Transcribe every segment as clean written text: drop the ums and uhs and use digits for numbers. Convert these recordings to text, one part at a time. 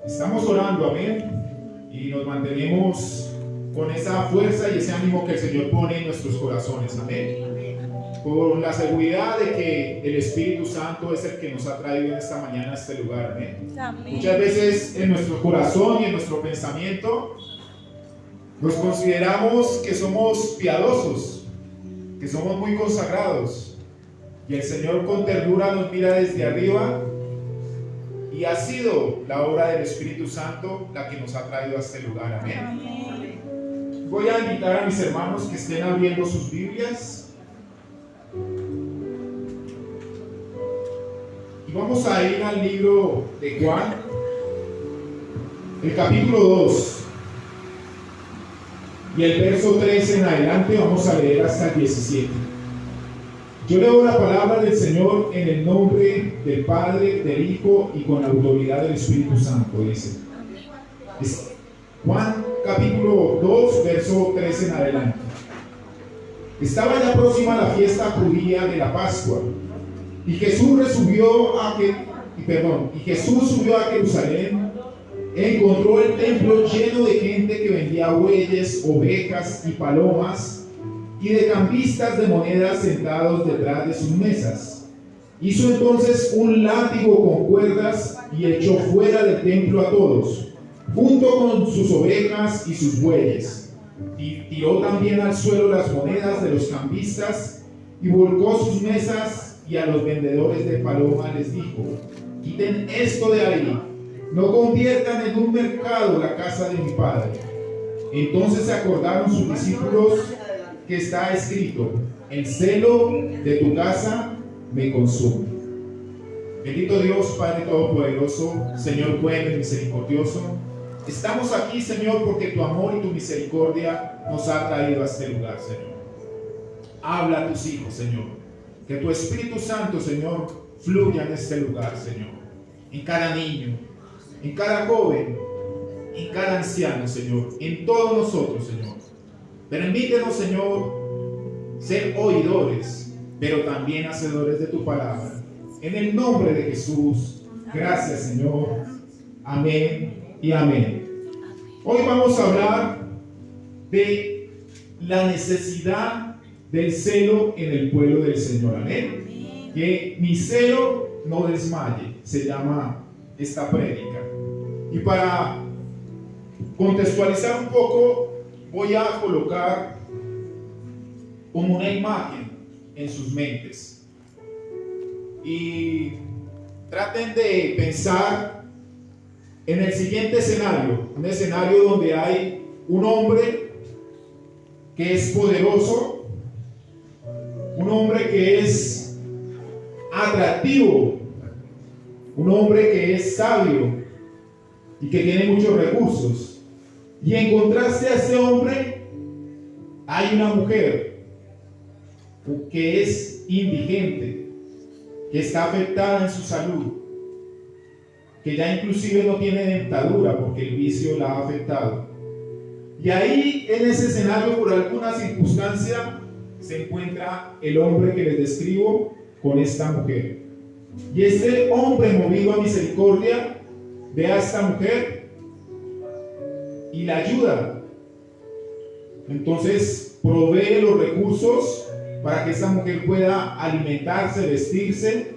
Estamos orando, amén, y nos mantenemos con esa fuerza y ese ánimo que el Señor pone en nuestros corazones, amén. Con la seguridad de que el Espíritu Santo es el que nos ha traído en esta mañana a este lugar, amén. Muchas veces en nuestro corazón y en nuestro pensamiento nos consideramos que somos piadosos, que somos muy consagrados, y el Señor con ternura nos mira desde arriba, y ha sido la obra del Espíritu Santo la que nos ha traído a este lugar, amén. Voy a invitar a mis hermanos que estén abriendo sus Biblias y vamos a ir al libro de Juan, el capítulo 2 y el verso 13 en adelante. Vamos a leer hasta el 17. Yo leo la palabra del Señor en el nombre del Padre, del Hijo y con la autoridad del Espíritu Santo, dice. Es Juan capítulo 2, verso 13 en adelante. Estaba ya próxima la fiesta judía de la Pascua, y Jesús subió a Jerusalén. Encontró el templo lleno de gente que vendía bueyes, ovejas y palomas, y de cambistas de monedas sentados detrás de sus mesas. Hizo entonces un látigo con cuerdas y echó fuera del templo a todos, junto con sus ovejas y sus bueyes. Y tiró también al suelo las monedas de los cambistas y volcó sus mesas, y a los vendedores de paloma les dijo: quiten esto de ahí, no conviertan en un mercado la casa de mi Padre. Entonces se acordaron sus discípulos que está escrito: el celo de tu casa me consume. Bendito Dios, Padre Todopoderoso, Señor bueno y misericordioso, estamos aquí, Señor, porque tu amor y tu misericordia nos ha traído a este lugar, Señor. Habla a tus hijos, Señor, que tu Espíritu Santo, Señor, fluya en este lugar, Señor, en cada niño, en cada joven, en cada anciano, Señor, en todos nosotros, Señor. Permítenos, Señor, ser oidores, pero también hacedores de tu palabra. En el nombre de Jesús, gracias, Señor. Amén y amén. Hoy vamos a hablar de la necesidad del celo en el pueblo del Señor. Amén. Que mi celo no desmaye, se llama esta prédica. Y para contextualizar un poco, voy a colocar como una imagen en sus mentes. Y traten de pensar en el siguiente escenario, un escenario donde hay un hombre que es poderoso, un hombre que es atractivo, un hombre que es sabio y que tiene muchos recursos. Y en contraste a ese hombre hay una mujer que es indigente, que está afectada en su salud, que ya inclusive no tiene dentadura porque el vicio la ha afectado. Y ahí, en ese escenario, por alguna circunstancia, se encuentra el hombre que les describo con esta mujer. Y este hombre, movido a misericordia, ve a esta mujer y la ayuda. Entonces provee los recursos para que esta mujer pueda alimentarse, vestirse,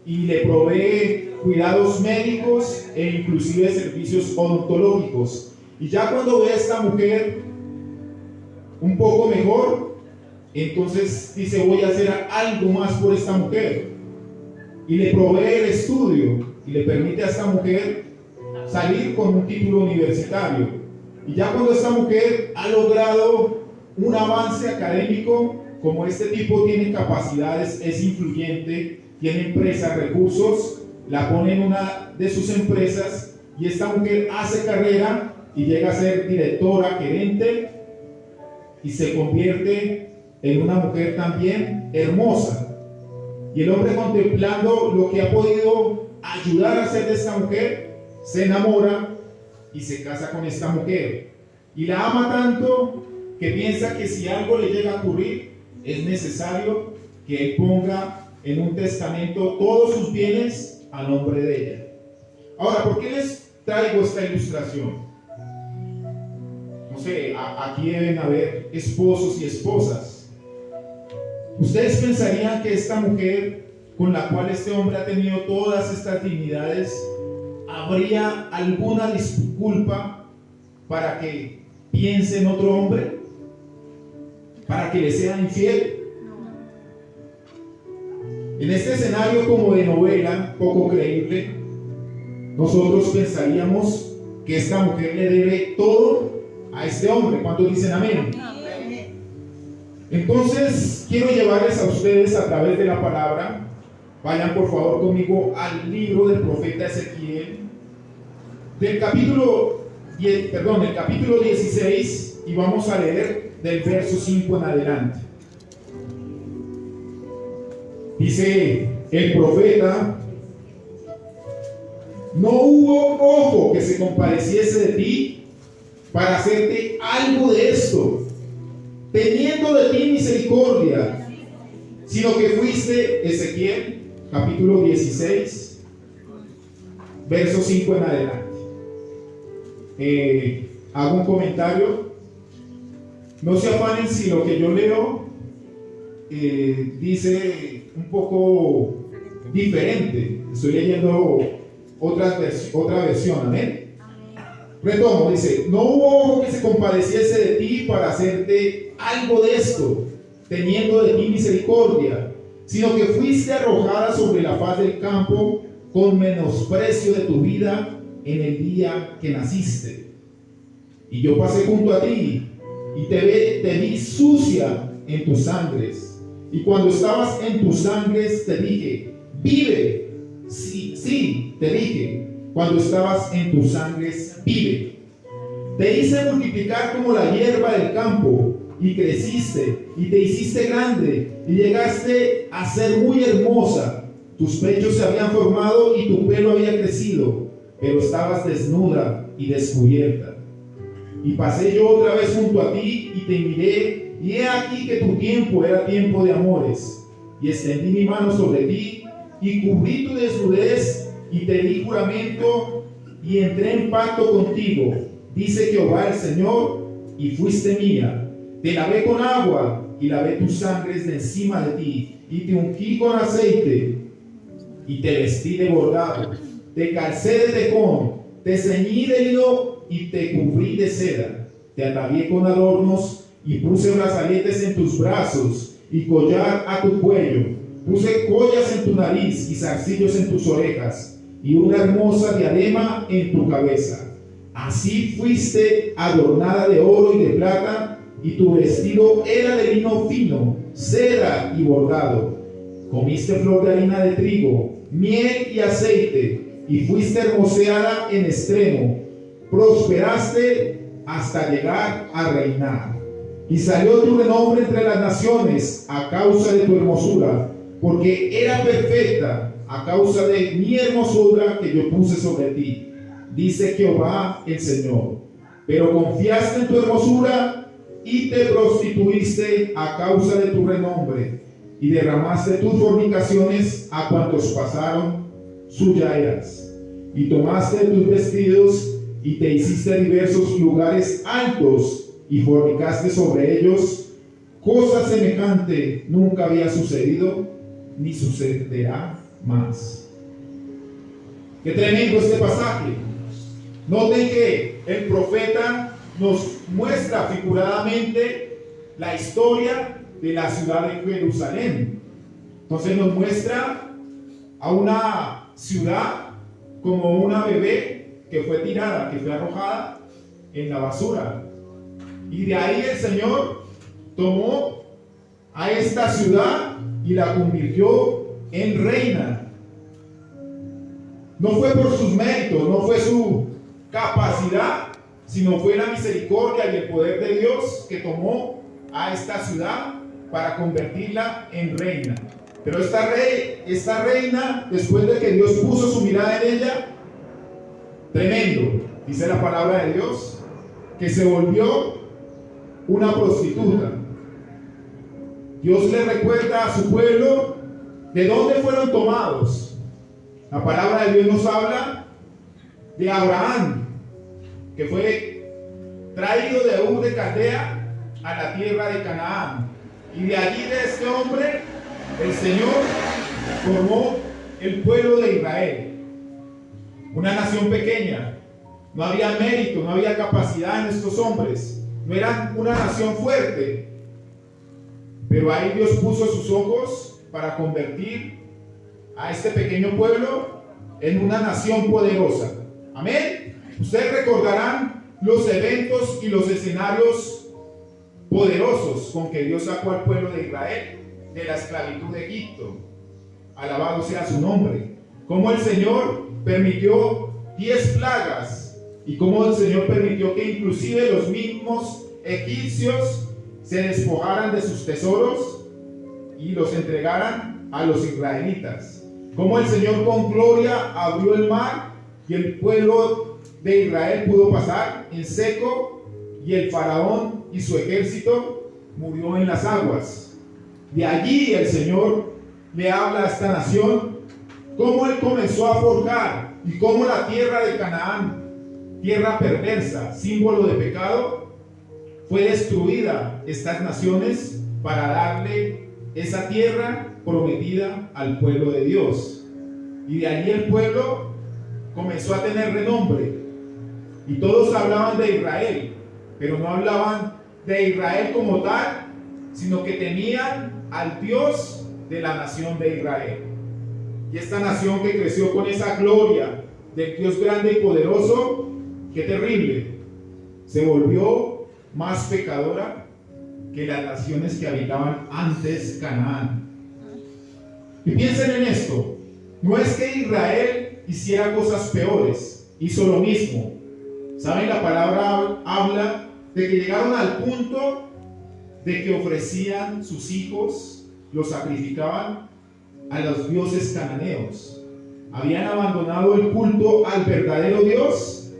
y le provee cuidados médicos e inclusive servicios odontológicos. Y ya cuando ve a esta mujer un poco mejor, entonces dice: voy a hacer algo más por esta mujer, y le provee el estudio y le permite a esta mujer salir con un título universitario. Y ya cuando esta mujer ha logrado un avance académico, como este tipo tiene capacidades, es influyente, tiene empresas, recursos, la pone en una de sus empresas, y esta mujer hace carrera y llega a ser directora, gerente, y se convierte en una mujer también hermosa. Y el hombre, contemplando lo que ha podido ayudar a hacer de esta mujer, se enamora y se casa con esta mujer. Y la ama tanto que piensa que si algo le llega a ocurrir, es necesario que él ponga en un testamento todos sus bienes a nombre de ella. Ahora, ¿por qué les traigo esta ilustración? No sé, aquí deben haber esposos y esposas. ¿Ustedes pensarían que esta mujer con la cual este hombre ha tenido todas estas dignidades, habría alguna disculpa para que piense en otro hombre? ¿Para que le sea infiel? En este escenario como de novela, poco creíble, nosotros pensaríamos que esta mujer le debe todo a este hombre. ¿Cuántos dicen amén? Entonces, quiero llevarles a ustedes a través de la palabra. Vayan por favor conmigo al libro del profeta Ezequiel, del capítulo 16, y vamos a leer del verso 5 en adelante. Dice el profeta: no hubo ojo que se compadeciese de ti para hacerte algo de esto, teniendo de ti misericordia, sino que fuiste, Ezequiel capítulo 16, verso 5 en adelante. Hago un comentario. No se afanen si lo que yo leo dice un poco diferente. Estoy leyendo otra versión, amén. Retomo, dice: no hubo ojo que se compadeciese de ti para hacerte algo de esto, teniendo de ti misericordia, sino que fuiste arrojada sobre la faz del campo con menosprecio de tu vida en el día que naciste. Y yo pasé junto a ti y te vi sucia en tus sangres. Y cuando estabas en tus sangres te dije: vive. Sí, te dije, cuando estabas en tus sangres, vive. Te hice multiplicar como la hierba del campo, y creciste, y te hiciste grande, y llegaste a ser muy hermosa. Tus pechos se habían formado y tu pelo había crecido, pero estabas desnuda y descubierta. Y pasé yo otra vez junto a ti y te miré, y he aquí que tu tiempo era tiempo de amores. Y extendí mi mano sobre ti y cubrí tu desnudez y te di juramento y entré en pacto contigo, dice Jehová el Señor, y fuiste mía. Te lavé con agua y lavé tus sangres de encima de ti, y te ungí con aceite y te vestí de bordado, te calcé de tejón, te ceñí de lino y te cubrí de seda, te atavié con adornos y puse brazaletes en tus brazos y collar a tu cuello, puse collas en tu nariz y zarcillos en tus orejas y una hermosa diadema en tu cabeza. Así fuiste adornada de oro y de plata, y tu vestido era de lino fino, seda y bordado. Comiste flor de harina de trigo, miel y aceite, y fuiste hermoseada en extremo. Prosperaste hasta llegar a reinar. Y salió tu renombre entre las naciones a causa de tu hermosura, porque era perfecta a causa de mi hermosura que yo puse sobre ti, dice Jehová el Señor. Pero confiaste en tu hermosura y te prostituiste a causa de tu renombre, y derramaste tus fornicaciones a cuantos pasaron, suya eras. Y tomaste tus vestidos y te hiciste diversos lugares altos y fornicaste sobre ellos. Cosa semejante nunca había sucedido ni sucederá más. Qué tremendo este pasaje. Noten que el profeta nos muestra figuradamente la historia de la ciudad de Jerusalén. Entonces nos muestra a una ciudad como una bebé que fue tirada, que fue arrojada en la basura. Y de ahí el Señor tomó a esta ciudad y la convirtió en reina. No fue por sus méritos, no fue su capacidad, sino fue la misericordia y el poder de Dios que tomó a esta ciudad para convertirla en reina. Pero esta reina, después de que Dios puso su mirada en ella, tremendo, dice la palabra de Dios, que se volvió una prostituta. Dios le recuerda a su pueblo de dónde fueron tomados. La palabra de Dios nos habla de Abraham, que fue traído de Ur de Caldea a la tierra de Canaán. Y de allí, de este hombre, el Señor formó el pueblo de Israel. Una nación pequeña. No había mérito, no había capacidad en estos hombres. No eran una nación fuerte. Pero ahí Dios puso sus ojos para convertir a este pequeño pueblo en una nación poderosa. Amén. Ustedes recordarán los eventos y los escenarios poderosos con que Dios sacó al pueblo de Israel de la esclavitud de Egipto. Alabado sea su nombre. Cómo el Señor permitió 10 plagas y cómo el Señor permitió que inclusive los mismos egipcios se despojaran de sus tesoros y los entregaran a los israelitas. Cómo el Señor con gloria abrió el mar y el pueblo de Israel pudo pasar en seco, y el faraón y su ejército murió en las aguas. De allí el Señor le habla a esta nación cómo Él comenzó a forjar y cómo la tierra de Canaán, tierra perversa, símbolo de pecado, fue destruida estas naciones para darle esa tierra prometida al pueblo de Dios. Y de allí el pueblo comenzó a tener renombre y todos hablaban de Israel, pero no hablaban de Israel como tal, sino que tenían al Dios de la nación de Israel. Y esta nación que creció con esa gloria del Dios grande y poderoso, qué terrible, se volvió más pecadora que las naciones que habitaban antes Canaán. Y piensen en esto, no es que Israel hiciera cosas peores, hizo lo mismo. ¿Saben? La palabra habla de que llegaron al punto de que ofrecían sus hijos, los sacrificaban a los dioses cananeos. Habían abandonado el culto al verdadero Dios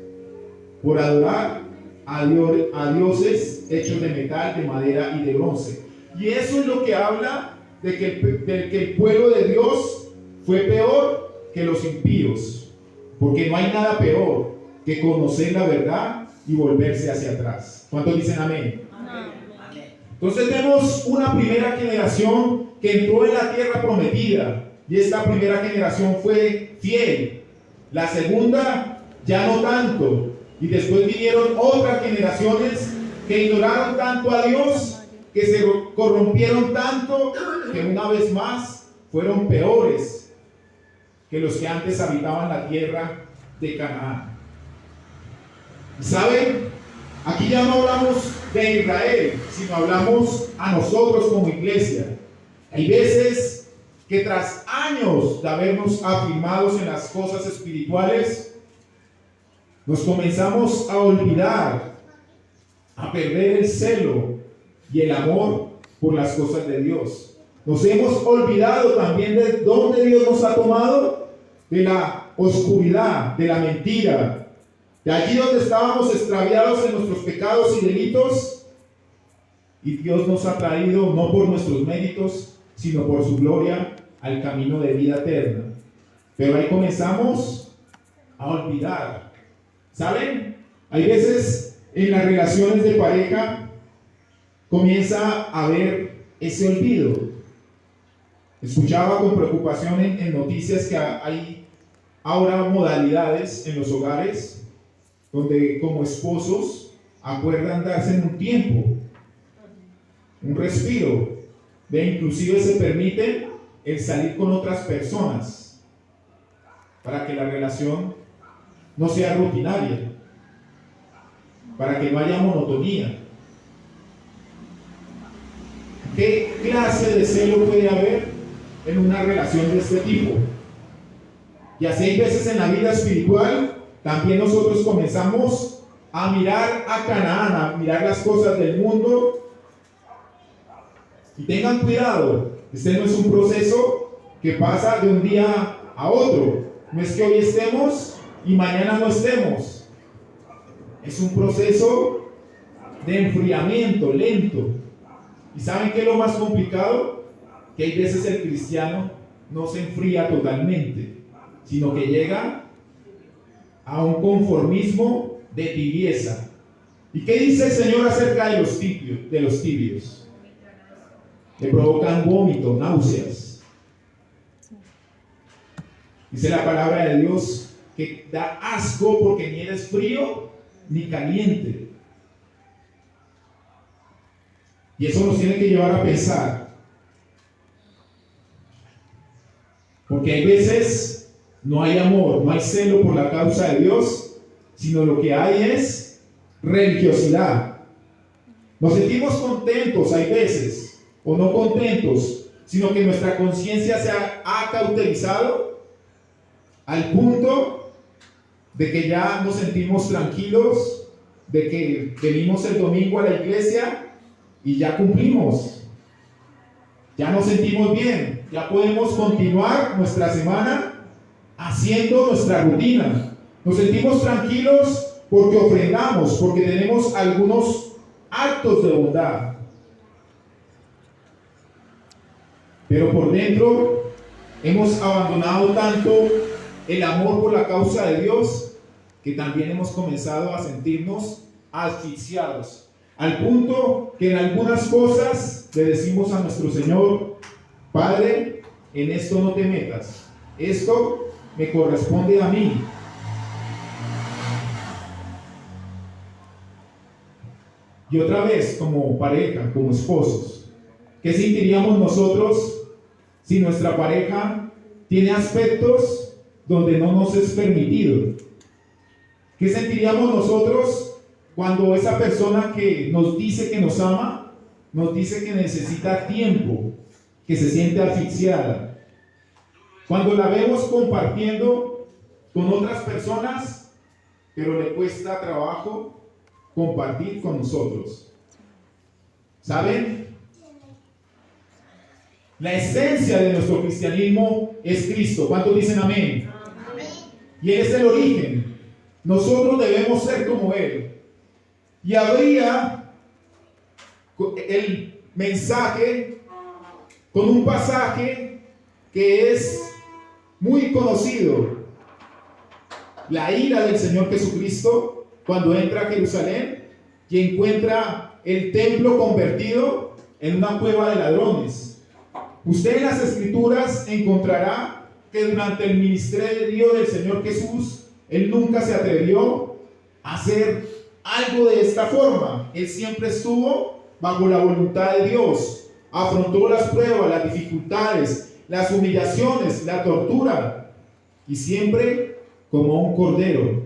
por adorar a dioses hechos de metal, de madera y de bronce. Y eso es lo que habla de que el pueblo de Dios fue peor que los impíos, porque no hay nada peor que conocer la verdad y volverse hacia atrás. ¿Cuántos dicen amén? Amén. Entonces vemos una primera generación que entró en la tierra prometida, y esta primera generación fue fiel. La segunda ya no tanto, y después vinieron otras generaciones que ignoraron tanto a Dios, que se corrompieron tanto, que una vez más fueron peores que los que antes habitaban la tierra de Canaán. ¿Saben? Aquí ya no hablamos de Israel, sino hablamos a nosotros como iglesia. Hay veces que tras años de habernos afirmados en las cosas espirituales, nos comenzamos a olvidar, a perder el celo y el amor por las cosas de Dios. Nos hemos olvidado también de dónde Dios nos ha tomado, de la oscuridad, de la mentira, de allí donde estábamos extraviados en nuestros pecados y delitos, y Dios nos ha traído no por nuestros méritos, sino por su gloria al camino de vida eterna. Pero ahí comenzamos a olvidar. ¿Saben? Hay veces en las relaciones de pareja comienza a haber ese olvido. Escuchaba con preocupación en noticias que hay ahora modalidades en los hogares donde como esposos acuerdan darse un tiempo, un respiro, de inclusive se permite el salir con otras personas para que la relación no sea rutinaria, para que no haya monotonía. ¿Qué clase de celo puede haber en una relación de este tipo? Y así hay veces en la vida espiritual también nosotros comenzamos a mirar a Canaán, a mirar las cosas del mundo. Y tengan cuidado, este no es un proceso que pasa de un día a otro. No es que hoy estemos y mañana no estemos. Es un proceso de enfriamiento lento. ¿Y saben qué es lo más complicado? Que hay veces el cristiano no se enfría totalmente, sino que llega a un conformismo de tibieza. ¿Y qué dice el Señor acerca de los tibios? Le provocan vómito, náuseas. Dice la palabra de Dios que da asco porque ni eres frío ni caliente. Y eso nos tiene que llevar a pensar. Porque hay veces no hay amor, no hay celo por la causa de Dios, sino lo que hay es religiosidad. Nos sentimos contentos, hay veces, o no contentos, sino que nuestra conciencia se ha cauterizado al punto de que ya nos sentimos tranquilos, de que venimos el domingo a la iglesia y ya cumplimos, ya nos sentimos bien, ya podemos continuar nuestra semana haciendo nuestra rutina. Nos sentimos tranquilos porque ofrendamos, porque tenemos algunos actos de bondad. Pero por dentro hemos abandonado tanto el amor por la causa de Dios que también hemos comenzado a sentirnos asfixiados, al punto que en algunas cosas le decimos a nuestro Señor: Padre, en esto no te metas, esto me corresponde a mí. Y otra vez, como pareja, como esposos, ¿qué sentiríamos nosotros si nuestra pareja tiene aspectos donde no nos es permitido? ¿Qué sentiríamos nosotros cuando esa persona que nos dice que nos ama, nos dice que necesita tiempo, que se siente asfixiada? Cuando la vemos compartiendo con otras personas, pero le cuesta trabajo compartir con nosotros. ¿Saben? La esencia de nuestro cristianismo es Cristo. ¿Cuántos dicen amén? Amén. Y Él es el origen. Nosotros debemos ser como Él. Y habría el mensaje con un pasaje que es muy conocido. La ira del Señor Jesucristo cuando entra a Jerusalén y encuentra el templo convertido en una cueva de ladrones. Usted en las Escrituras encontrará que durante el ministerio del Señor Jesús, Él nunca se atrevió a hacer algo de esta forma. Él siempre estuvo bajo la voluntad de Dios, afrontó las pruebas, las dificultades, las humillaciones, la tortura, y siempre como un cordero.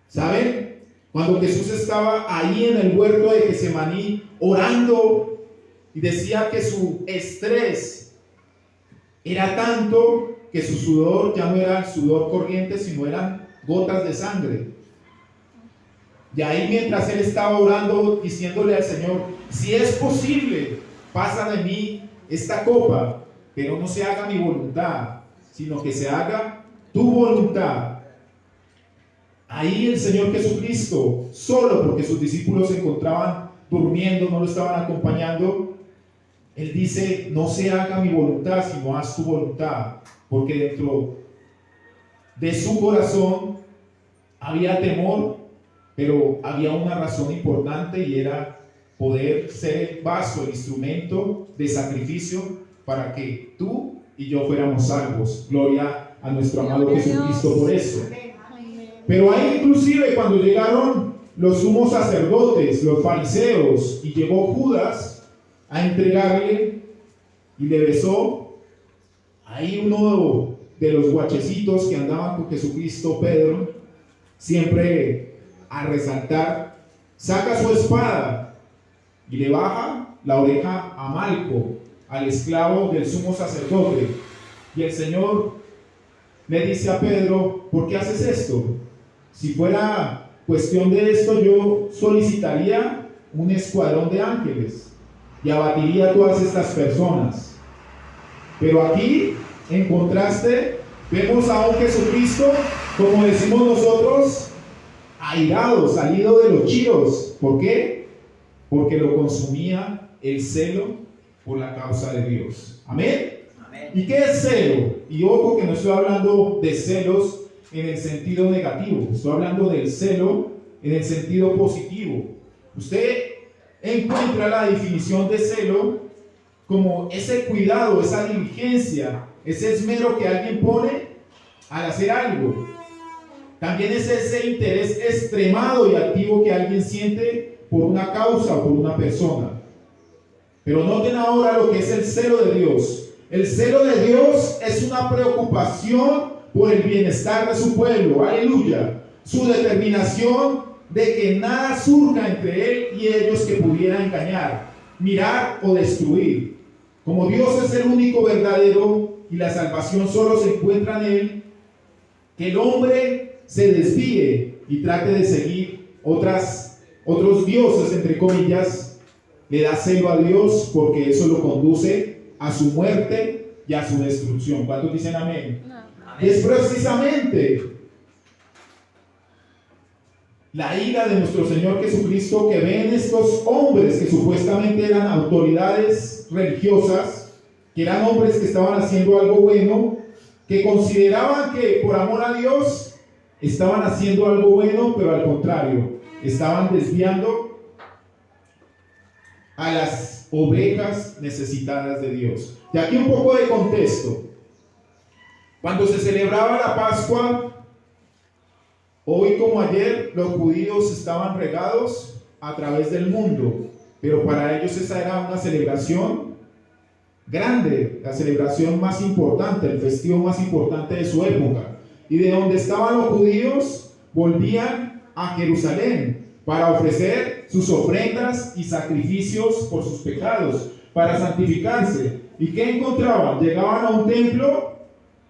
¿Saben? Cuando Jesús estaba ahí en el huerto de Getsemaní orando, y decía que su estrés era tanto que su sudor ya no era sudor corriente, sino eran gotas de sangre. Y ahí, mientras él estaba orando, diciéndole al Señor: si es posible, pasa de mí esta copa, pero no se haga mi voluntad, sino que se haga tu voluntad. Ahí el Señor Jesucristo, solo porque sus discípulos se encontraban durmiendo, no lo estaban acompañando, Él dice: no se haga mi voluntad, sino haz tu voluntad. Porque dentro de su corazón había temor, pero había una razón importante, y era poder ser el vaso, el instrumento de sacrificio para que tú y yo fuéramos salvos. Gloria a nuestro amado Jesucristo por eso. Pero ahí, inclusive, cuando llegaron los sumos sacerdotes, los fariseos, y llegó Judas a entregarle y le besó, ahí uno de los guachecitos que andaban con Jesucristo, Pedro, siempre a resaltar, saca su espada y le baja la oreja a Malco, al esclavo del sumo sacerdote. Y el Señor le dice a Pedro: ¿por qué haces esto? Si fuera cuestión de esto, yo solicitaría un escuadrón de ángeles y abatiría a todas estas personas. Pero aquí, en contraste, vemos a un Jesucristo, como decimos nosotros, airado, salido de los chiros. ¿Por qué? Porque lo consumía el celo por la causa de Dios. ¿Amén? Amén. ¿Y qué es celo? Y ojo que no estoy hablando de celos en el sentido negativo, estoy hablando del celo en el sentido positivo. Usted encuentra la definición de celo como ese cuidado, esa diligencia, ese esmero que alguien pone al hacer algo. También es ese interés extremado y activo que alguien siente por una causa o por una persona. Pero noten ahora lo que es el celo de Dios. El celo de Dios es una preocupación por el bienestar de su pueblo. Aleluya. Su determinación de que nada surja entre él y ellos que pudiera engañar, mirar o destruir. Como Dios es el único verdadero y la salvación solo se encuentra en él, que el hombre se desvíe y trate de seguir otros dioses, entre comillas, le da celo a Dios, porque eso lo conduce a su muerte y a su destrucción. ¿Cuántos dicen amén? No. Y es precisamente la ira de nuestro Señor Jesucristo que ven estos hombres que supuestamente eran autoridades religiosas, que eran hombres que estaban haciendo algo bueno, que consideraban que por amor a Dios estaban haciendo algo bueno, pero al contrario, estaban desviando a las ovejas necesitadas de Dios. Y aquí un poco de contexto. Cuando se celebraba la Pascua, hoy como ayer, los judíos estaban regados a través del mundo, pero para ellos esa era una celebración grande, la celebración más importante, el festivo más importante de su época. Y de donde estaban los judíos, volvían a Jerusalén para ofrecer sus ofrendas y sacrificios por sus pecados, para santificarse. ¿Y qué encontraban? Llegaban a un templo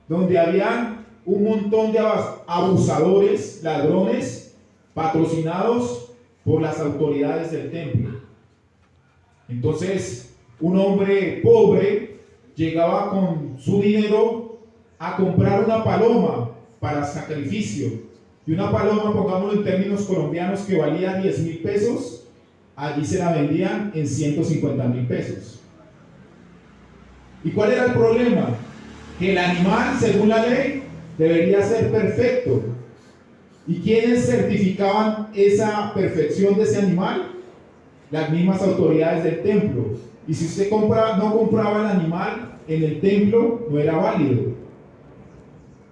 donde habían un montón de abusadores, ladrones, patrocinados por las autoridades del templo. Entonces, un hombre pobre llegaba con su dinero a comprar una paloma para sacrificio. Y una paloma, pongámoslo en términos colombianos, que valía 10,000 pesos, allí se la vendían en 150,000 pesos. ¿Y cuál era el problema? Que el animal, según la ley, debería ser perfecto. ¿Y quiénes certificaban esa perfección de ese animal? Las mismas autoridades del templo. Y si usted no compraba el animal en el templo, no era válido.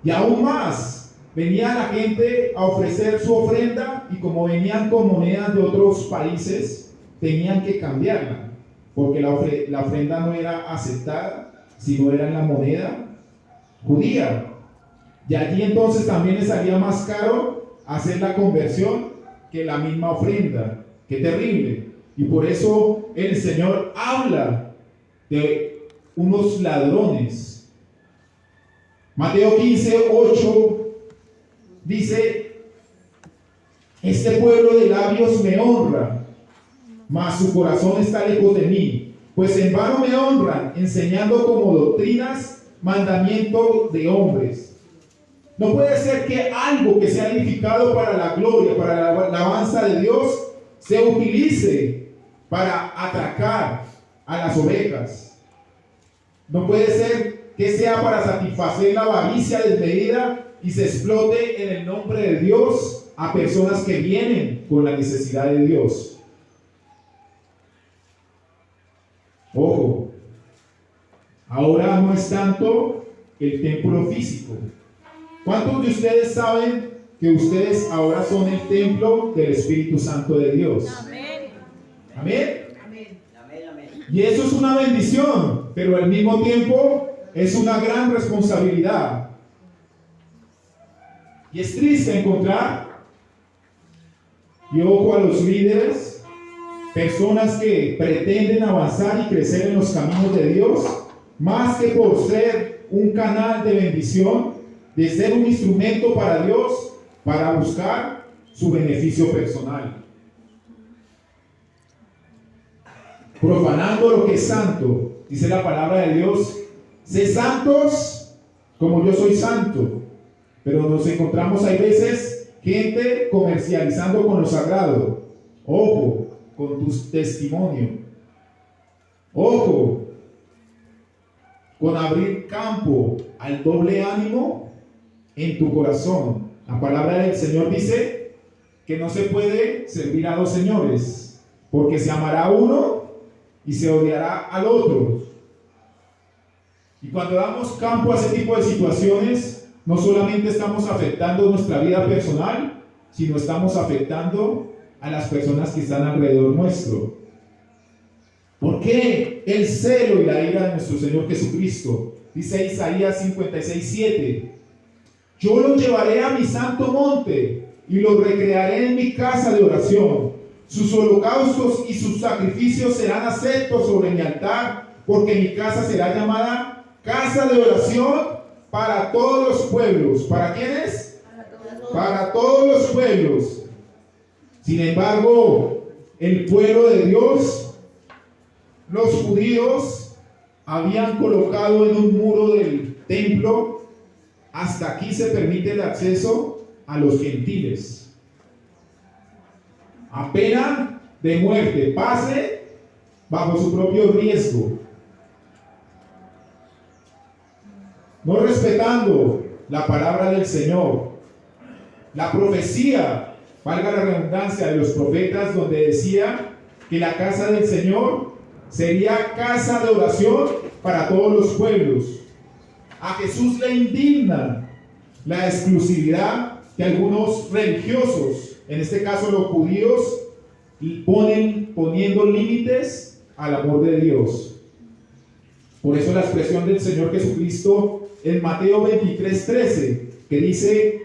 Y aún más, venía la gente a ofrecer su ofrenda, y como venían con monedas de otros países, tenían que cambiarla, porque la ofrenda no era aceptada, sino era en la moneda judía. Y allí entonces también les salía más caro hacer la conversión que la misma ofrenda. ¡Qué terrible! Y por eso el Señor habla de unos ladrones. Mateo 15:8 dice: este pueblo de labios me honra, mas su corazón está lejos de mí, pues en vano me honran, enseñando como doctrinas mandamientos de hombres. No puede ser que algo que sea edificado para la gloria, para la alabanza de Dios, se utilice para atracar a las ovejas. No puede ser que sea para satisfacer la avaricia desmedida y se explote en el nombre de Dios a personas que vienen con la necesidad de Dios. Ojo, ahora no es tanto el templo físico. ¿Cuántos de ustedes saben que ustedes ahora son el templo del Espíritu Santo de Dios? Amén. Amén. Y eso es una bendición, pero al mismo tiempo es una gran responsabilidad. Y es triste encontrar, y ojo a los líderes, personas que pretenden avanzar y crecer en los caminos de Dios, más que por ser un canal de bendición, de ser un instrumento para Dios, para buscar su beneficio personal. Profanando lo que es santo, dice la palabra de Dios: sé santos como yo soy santo. Pero nos encontramos, hay veces, gente comercializando con lo sagrado. Ojo con tu testimonio. Ojo con abrir campo al doble ánimo en tu corazón. La palabra del Señor dice que no se puede servir a dos señores, porque se amará a uno y se odiará al otro. Y cuando damos campo a ese tipo de situaciones, no solamente estamos afectando nuestra vida personal, sino estamos afectando a las personas que están alrededor nuestro. ¿Por qué el celo y la ira de nuestro Señor Jesucristo? Dice Isaías 56:7. Yo los llevaré a mi santo monte y los recrearé en mi casa de oración. Sus holocaustos y sus sacrificios serán aceptos sobre mi altar, porque mi casa será llamada casa de oración para todos los pueblos. ¿Para quiénes? Para todos los pueblos. Sin embargo, el pueblo de Dios, los judíos, habían colocado en un muro del templo: hasta aquí se permite el acceso a los gentiles, a pena de muerte, pase bajo su propio riesgo, no respetando la palabra del Señor. La profecía, valga la redundancia, de los profetas, donde decía que la casa del Señor sería casa de oración para todos los pueblos. A Jesús le indigna la exclusividad que algunos religiosos, en este caso los judíos, poniendo límites al amor de Dios. Por eso la expresión del Señor Jesucristo en Mateo 23:13, que dice: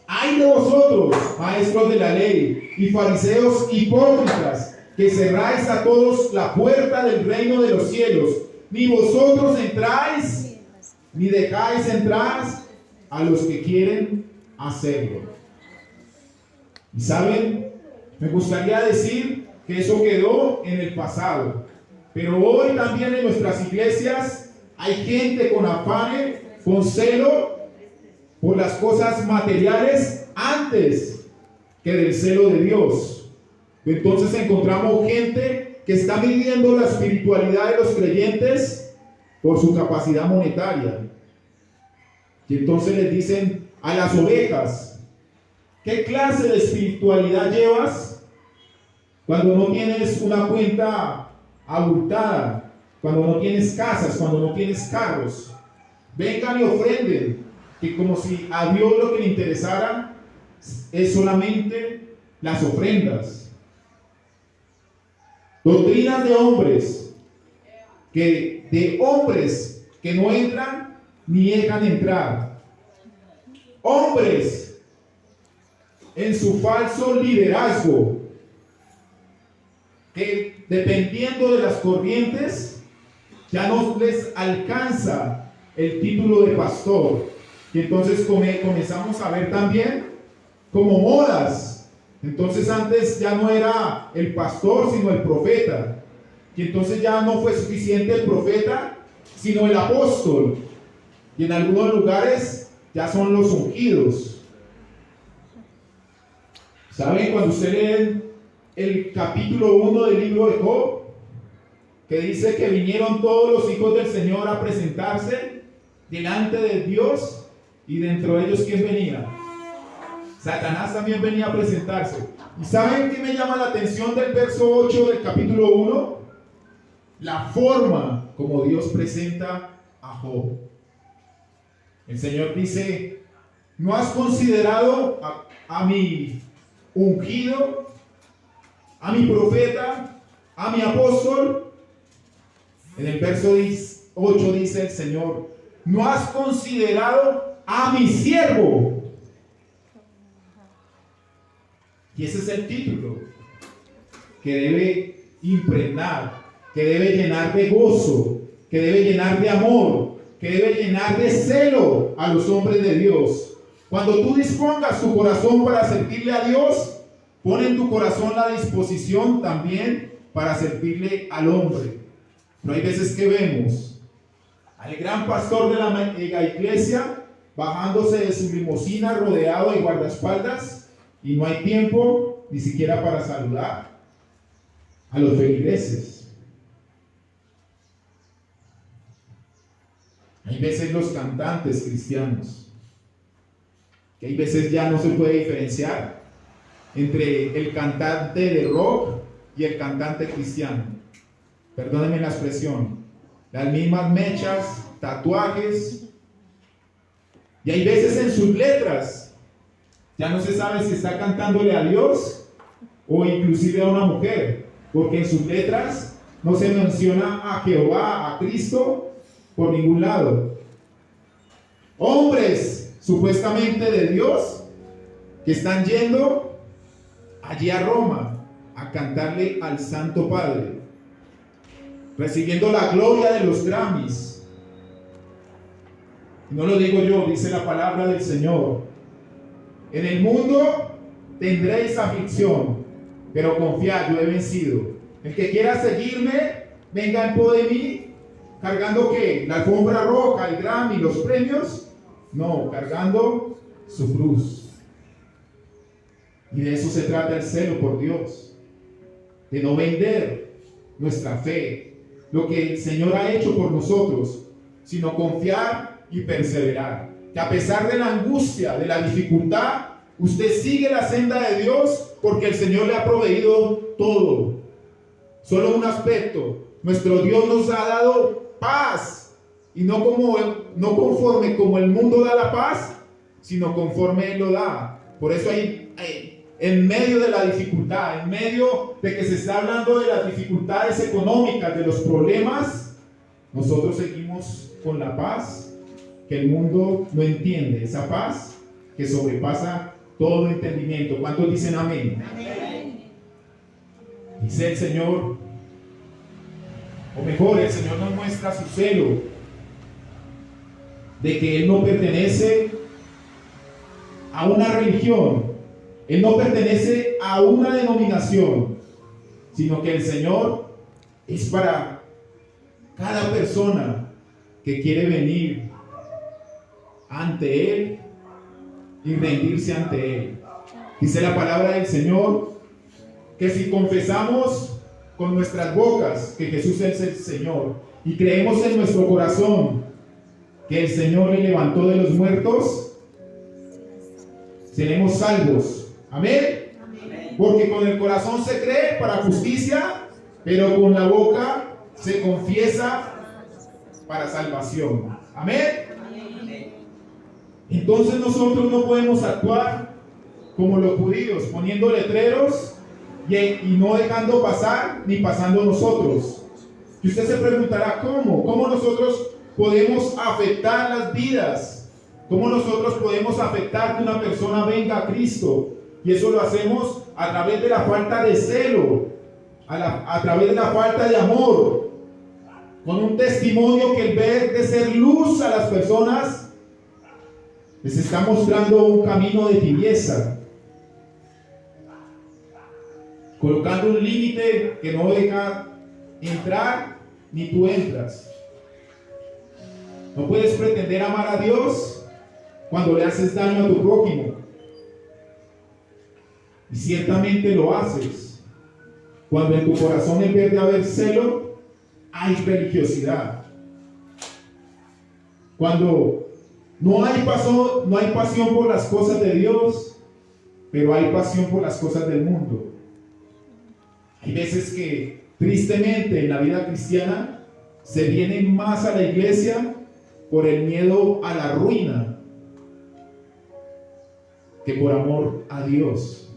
¡ay de vosotros, maestros de la ley y fariseos hipócritas, que cerráis a todos la puerta del reino de los cielos! Ni vosotros entráis, ni dejáis entrar a los que quieren hacerlo. Y saben, me gustaría decir que eso quedó en el pasado, pero hoy también en nuestras iglesias hay gente con afán, con celo por las cosas materiales antes que del celo de Dios. Entonces encontramos gente que está midiendo la espiritualidad de los creyentes por su capacidad monetaria. Y entonces les dicen a las ovejas: ¿qué clase de espiritualidad llevas cuando no tienes una cuenta abultada, cuando no tienes casas, cuando no tienes carros? Vengan y ofrenden, que como si a Dios lo que le interesara es solamente las ofrendas. Doctrinas de hombres que no entran ni dejan entrar. Hombres en su falso liderazgo, que dependiendo de las corrientes ya no les alcanza el título de pastor. Y entonces comenzamos a ver también como modas. Entonces antes ya no era el pastor sino el profeta, y entonces ya no fue suficiente el profeta sino el apóstol, y en algunos lugares ya son los ungidos. ¿Saben? Cuando usted lee el capítulo 1 del libro de Job, que dice que vinieron todos los hijos del Señor a presentarse delante de Dios, y dentro de ellos, ¿quién venía? Satanás también venía a presentarse. ¿Y saben qué me llama la atención del verso 8 del capítulo 1? La forma como Dios presenta a Job. El Señor dice: ¿no has considerado a mi ungido, a mi profeta, a mi apóstol? En el verso 8 dice el Señor: ¿no has considerado a mi siervo? Y ese es el título que debe impregnar, que debe llenar de gozo, que debe llenar de amor, que debe llenar de celo a los hombres de Dios. Cuando tú dispongas tu corazón para servirle a Dios, pon en tu corazón la disposición también para servirle al hombre. No hay veces que vemos al gran pastor de la mega iglesia bajándose de su limusina rodeado de guardaespaldas, y no hay tiempo ni siquiera para saludar a los feligreses. Hay veces los cantantes cristianos que hay veces ya no se puede diferenciar entre el cantante de rock y el cantante cristiano. Perdónenme la expresión. Las mismas mechas, tatuajes, y hay veces en sus letras ya no se sabe si está cantándole a Dios o inclusive a una mujer, porque en sus letras no se menciona a Jehová, a Cristo, por ningún lado. Hombres supuestamente de Dios que están yendo allí a Roma a cantarle al Santo Padre, recibiendo la gloria de los Grammys. No lo digo yo, dice la palabra del Señor. En el mundo tendréis aflicción, pero confiad, yo he vencido. El que quiera seguirme, venga en pos de mí, cargando ¿qué? La alfombra roja, el Grammy, los premios. No, cargando su cruz. Y de eso se trata el celo por Dios, de no vender nuestra fe, lo que el Señor ha hecho por nosotros, sino confiar y perseverar. Que a pesar de la angustia, de la dificultad, usted sigue la senda de Dios, porque el Señor le ha proveído todo. Solo un aspecto: nuestro Dios nos ha dado paz, y no conforme como el mundo da la paz, sino conforme Él lo da. Por eso en medio de la dificultad, en medio de que se está hablando de las dificultades económicas, de los problemas, nosotros seguimos con la paz que el mundo no entiende, esa paz que sobrepasa todo entendimiento. ¿Cuántos dicen amén? Amén. Dice el Señor, o mejor, el Señor nos muestra su celo de que Él no pertenece a una religión, Él no pertenece a una denominación, sino que el Señor es para cada persona que quiere venir ante Él y rendirse ante Él. Dice la palabra del Señor que si confesamos con nuestras bocas que Jesús es el Señor y creemos en nuestro corazón que el Señor le levantó de los muertos, seremos salvos. Amén. Amén. Porque con el corazón se cree para justicia, pero con la boca se confiesa para salvación. Amén. Entonces nosotros no podemos actuar como los judíos, poniendo letreros y no dejando pasar ni pasando nosotros. Y usted se preguntará, ¿cómo nosotros podemos afectar las vidas? ¿Cómo nosotros podemos afectar que una persona venga a Cristo? Y eso lo hacemos a través de la falta de celo, a través de la falta de amor, con un testimonio que en vez de ser luz a las personas, les está mostrando un camino de tibieza, colocando un límite que no deja entrar ni tú entras. No puedes pretender amar a Dios cuando le haces daño a tu prójimo, y ciertamente lo haces cuando en tu corazón, en vez de haber celo, hay religiosidad. Cuando no hay pasión por las cosas de Dios, pero hay pasión por las cosas del mundo. Hay veces que tristemente en la vida cristiana se viene más a la iglesia por el miedo a la ruina que por amor a Dios.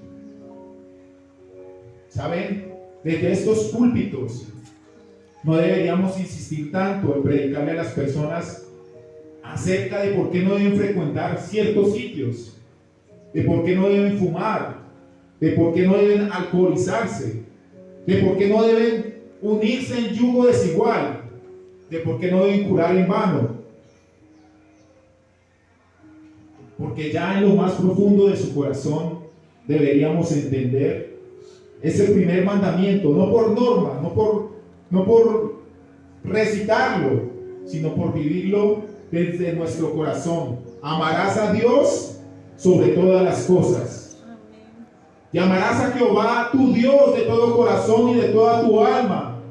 ¿Saben? Desde estos púlpitos no deberíamos insistir tanto en predicarle a las personas acerca de por qué no deben frecuentar ciertos sitios, de por qué no deben fumar, de por qué no deben alcoholizarse, de por qué no deben unirse en yugo desigual, de por qué no deben jurar en vano. Porque ya en lo más profundo de su corazón deberíamos entender ese primer mandamiento, no por norma, no por recitarlo, sino por vivirlo desde nuestro corazón. Amarás a Dios sobre todas las cosas. Y amarás a Jehová tu Dios de todo corazón y de toda tu alma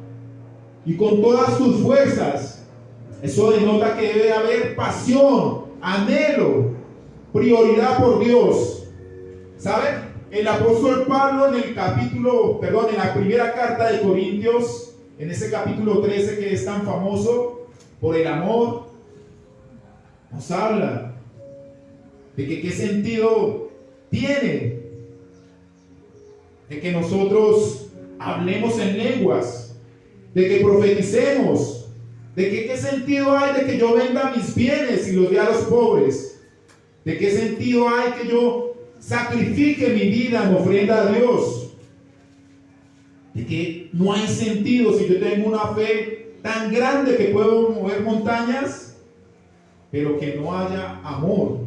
y con todas tus fuerzas. Eso denota que debe haber pasión, anhelo prioridad por Dios. ¿Saben? El apóstol Pablo en la primera carta de Corintios, en ese capítulo 13 que es tan famoso por el amor, nos habla de que qué sentido tiene de que nosotros hablemos en lenguas, de que profeticemos, de que qué sentido hay de que yo venda mis bienes y los dé a los pobres, de qué sentido hay que yo sacrifique mi vida en ofrenda a Dios, de que no hay sentido si yo tengo una fe tan grande que puedo mover montañas, pero que no haya amor.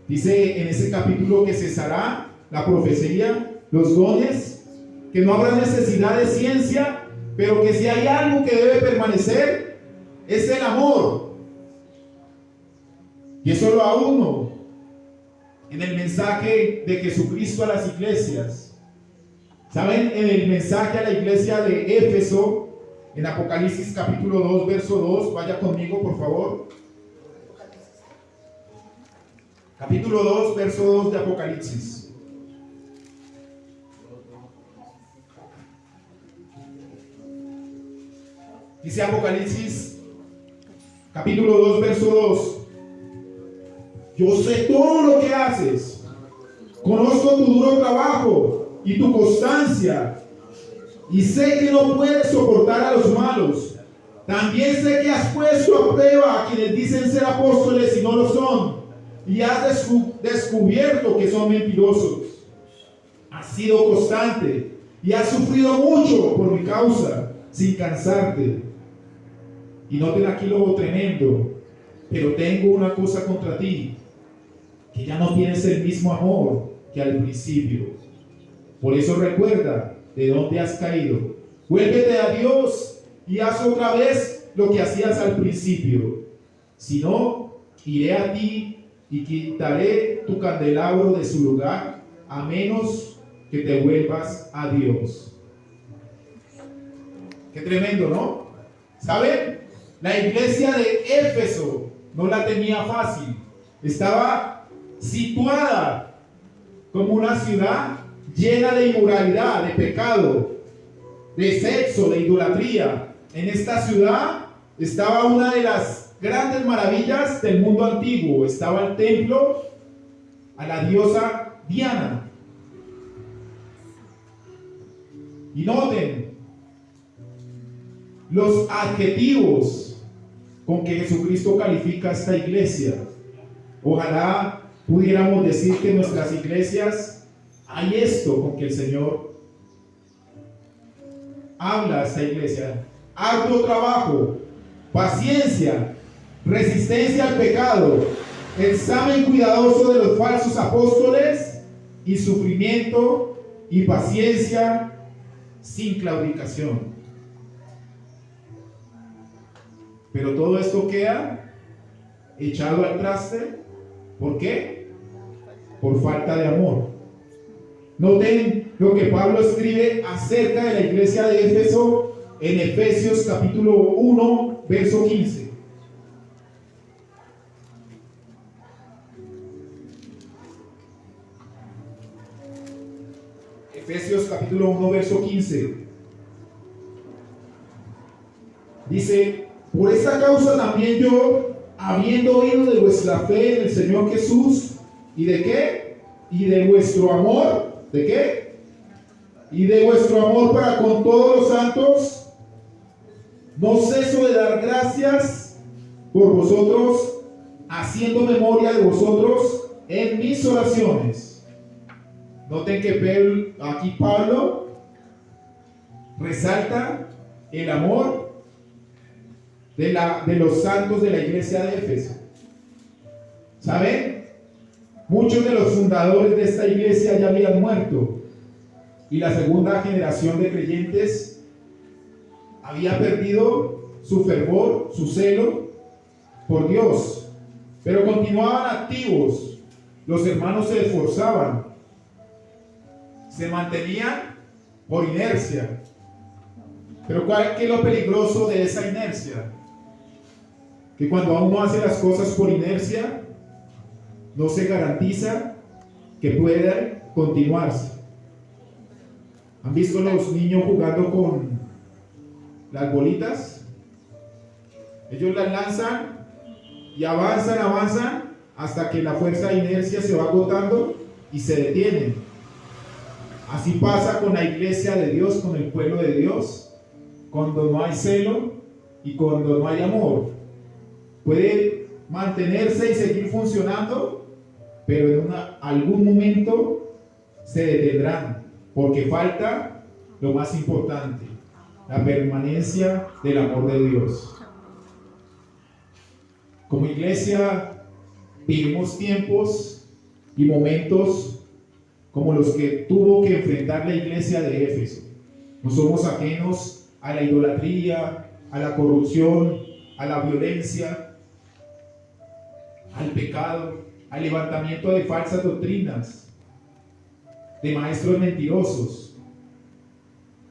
Dice en ese capítulo que cesará la profecía, los dones, que no habrá necesidad de ciencia, pero que si hay algo que debe permanecer es el amor. Y eso lo a uno en el mensaje de Jesucristo a las iglesias. ¿Saben? En el mensaje a la iglesia de Éfeso, en Apocalipsis capítulo 2, verso 2, vaya conmigo por favor. Capítulo 2, verso 2 de Apocalipsis. Dice Apocalipsis, capítulo 2, verso 2. Yo sé todo lo que haces. Conozco tu duro trabajo y tu constancia. Y sé que no puedes soportar a los malos. También sé que has puesto a prueba a quienes dicen ser apóstoles y no lo son. Y has descubierto que son mentirosos. Has sido constante y has sufrido mucho por mi causa, sin cansarte. Y noten aquí lo tremendo. Pero tengo una cosa contra ti, que ya no tienes el mismo amor que al principio. Por eso recuerda de dónde has caído. Vuélvete a Dios y haz otra vez lo que hacías al principio. Si no, iré a ti y quitaré tu candelabro de su lugar, a menos que te vuelvas a Dios. Qué tremendo, ¿no? ¿Saben? La iglesia de Éfeso no la tenía fácil. Estaba situada como una ciudad llena de inmoralidad, de pecado, de sexo, de idolatría. En esta ciudad estaba una de las grandes maravillas del mundo antiguo. Estaba el templo a la diosa Diana. Y noten los adjetivos con que Jesucristo califica a esta iglesia. Ojalá pudiéramos decir que en nuestras iglesias hay esto con que el Señor habla a esta iglesia: arduo trabajo, paciencia, resistencia al pecado, examen cuidadoso de los falsos apóstoles y sufrimiento y paciencia sin claudicación. Pero todo esto queda echado al traste. ¿Por qué? Por falta de amor. Noten lo que Pablo escribe acerca de la iglesia de Éfeso en Efesios capítulo 1, verso 15. Efesios capítulo 1, verso 15. Dice: por esta causa también yo, habiendo oído de vuestra fe en el Señor Jesús, ¿y de qué? Y de vuestro amor, ¿de qué? Y de vuestro amor para con todos los santos, no ceso de dar gracias por vosotros, haciendo memoria de vosotros en mis oraciones. Noten que aquí Pablo resalta el amor de los santos de la iglesia de Éfeso. ¿Saben? Muchos de los fundadores de esta iglesia ya habían muerto, y la segunda generación de creyentes había perdido su fervor, su celo por Dios, pero continuaban activos. Los hermanos se esforzaban, se mantenían por inercia. Pero ¿qué es lo peligroso de esa inercia? Que cuando uno hace las cosas por inercia, no se garantiza que pueda continuarse. ¿Han visto los niños jugando con las bolitas? Ellos las lanzan y avanzan hasta que la fuerza de inercia se va agotando y se detienen. Así pasa con la iglesia de Dios, con el pueblo de Dios, cuando no hay celo y cuando no hay amor. Puede mantenerse y seguir funcionando, pero en algún momento se detendrán, porque falta lo más importante, la permanencia del amor de Dios. Como iglesia vivimos tiempos y momentos como los que tuvo que enfrentar la iglesia de Éfeso. No somos ajenos a la idolatría, a la corrupción, a la violencia, al pecado, al levantamiento de falsas doctrinas, de maestros mentirosos,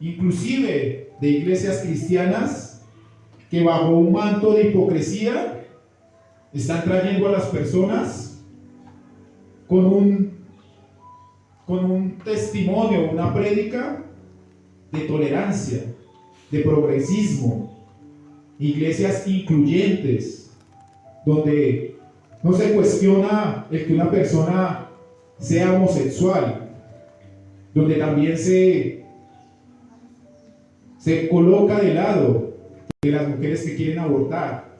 inclusive de iglesias cristianas que bajo un manto de hipocresía están trayendo a las personas con un testimonio, una prédica de tolerancia, de progresismo, iglesias incluyentes, donde no se cuestiona el que una persona sea homosexual, donde también se coloca de lado de las mujeres que quieren abortar,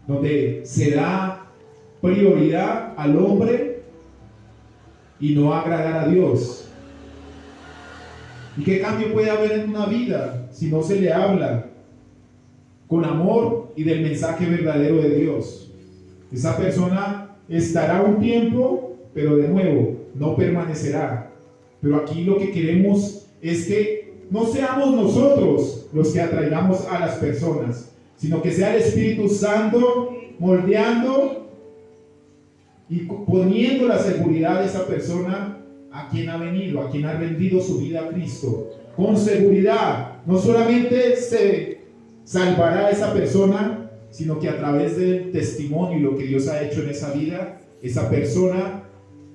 donde se da prioridad al hombre y no agradar a Dios. ¿Y qué cambio puede haber en una vida si no se le habla con amor y del mensaje verdadero de Dios? Esa persona estará un tiempo, pero de nuevo no permanecerá. Pero aquí lo que queremos es que no seamos nosotros los que atraigamos a las personas, sino que sea el Espíritu Santo moldeando y poniendo la seguridad de esa persona a quien ha venido, a quien ha rendido su vida a Cristo. Con seguridad, no solamente se salvará a esa persona, sino que a través del testimonio y lo que Dios ha hecho en esa vida, esa persona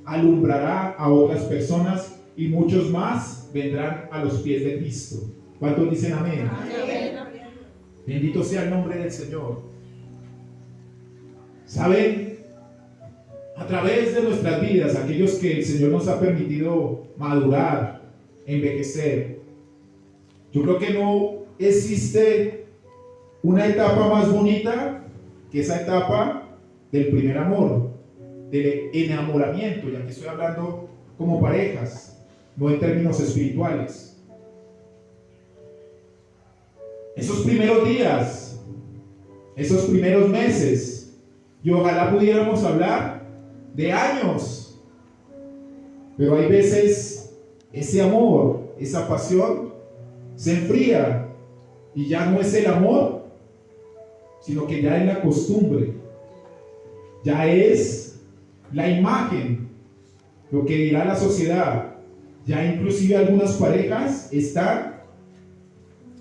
alumbrará a otras personas y muchos más vendrán a los pies de Cristo. ¿Cuántos dicen amén? Amén. Bendito sea el nombre del Señor. ¿Saben? A través de nuestras vidas, aquellos que el Señor nos ha permitido madurar, envejecer, yo creo que no existe una etapa más bonita que esa etapa del primer amor, del enamoramiento, ya que estoy hablando como parejas, no en términos espirituales. Esos primeros días, esos primeros meses, y ojalá pudiéramos hablar de años, pero hay veces ese amor, esa pasión se enfría y ya no es el amor, sino que ya es la costumbre, ya es la imagen, lo que dirá la sociedad. Ya inclusive algunas parejas están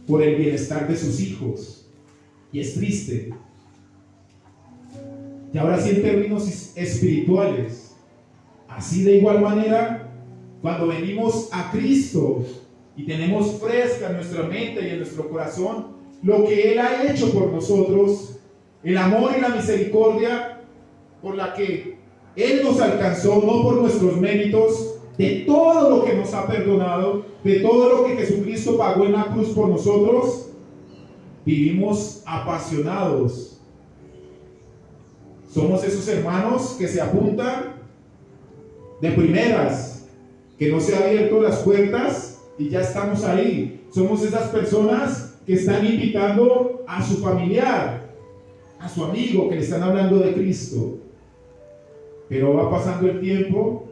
por el bienestar de sus hijos, y es triste. Y ahora sí, en términos espirituales, así de igual manera, cuando venimos a Cristo y tenemos fresca en nuestra mente y en nuestro corazón lo que Él ha hecho por nosotros, el amor y la misericordia por la que Él nos alcanzó, no por nuestros méritos, de todo lo que nos ha perdonado, de todo lo que Jesucristo pagó en la cruz por nosotros, vivimos apasionados. Somos esos hermanos que se apuntan de primeras, que no se han abierto las puertas y ya estamos ahí. Somos esas personas que están invitando a su familiar, a su amigo, que le están hablando de Cristo. Pero va pasando el tiempo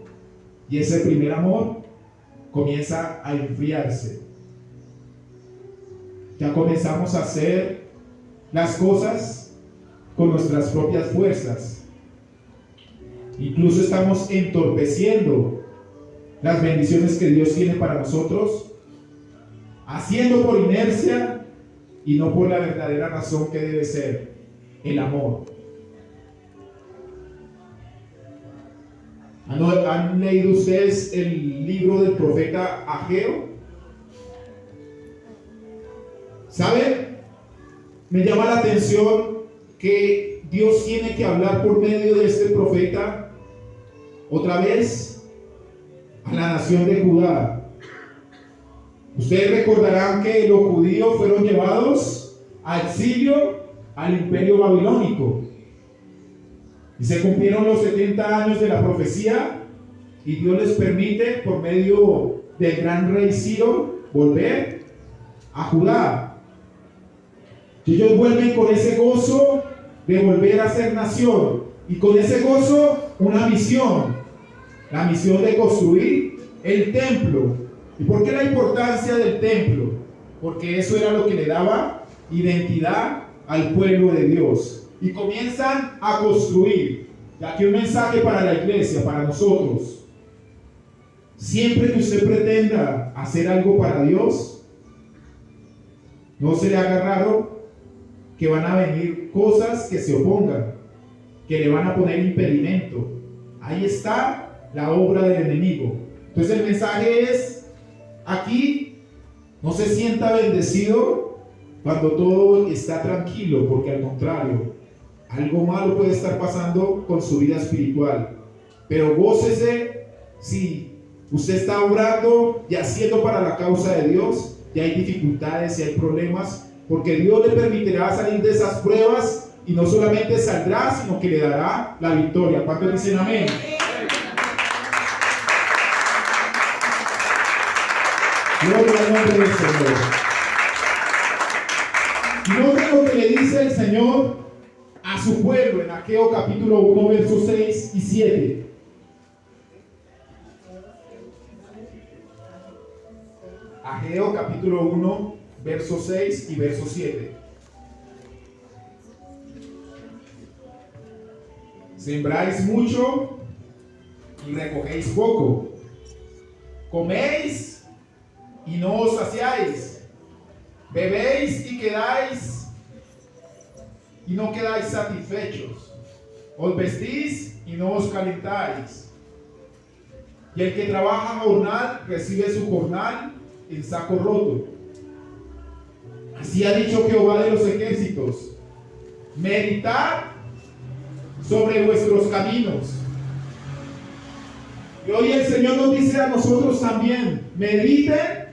y ese primer amor comienza a enfriarse. Ya comenzamos a hacer las cosas con nuestras propias fuerzas. Incluso estamos entorpeciendo las bendiciones que Dios tiene para nosotros, haciendo por inercia y no por la verdadera razón que debe ser el amor. ¿Han leído ustedes el libro del profeta Ageo? ¿Saben? Me llama la atención que Dios tiene que hablar por medio de este profeta otra vez a la nación de Judá. Ustedes recordarán que los judíos fueron llevados a exilio al imperio babilónico y se cumplieron los 70 años de la profecía y Dios les permite por medio del gran rey Ciro volver a Judá. Y ellos vuelven con ese gozo de volver a ser nación y con ese gozo una misión, la misión de construir el templo. ¿Y por qué la importancia del templo? Porque eso era lo que le daba identidad al pueblo de Dios. Y comienzan a construir. Y aquí un mensaje para la iglesia, para nosotros. Siempre que usted pretenda hacer algo para Dios, no se le haga raro que van a venir cosas que se opongan, que le van a poner impedimento. Ahí está la obra del enemigo. Entonces el mensaje es: aquí no se sienta bendecido cuando todo está tranquilo, porque al contrario, algo malo puede estar pasando con su vida espiritual. Pero gócese si usted está orando y haciendo para la causa de Dios, y hay dificultades y hay problemas, porque Dios le permitirá salir de esas pruebas y no solamente saldrá, sino que le dará la victoria. ¿Cuántos dicen amén? Gloria al nombre del Señor. Y noten lo que le dice el Señor a su pueblo en Ageo capítulo 1, versos 6 y 7. Ageo capítulo 1, versos 6 y verso 7. Sembráis mucho y recogéis poco. Coméis y no os saciáis. Bebéis y quedáis y no quedáis satisfechos. Os vestís y no os calentáis. Y el que trabaja jornal recibe su jornal en saco roto. Así ha dicho Jehová de los ejércitos: meditad sobre vuestros caminos. Y hoy el Señor nos dice a nosotros también: mediten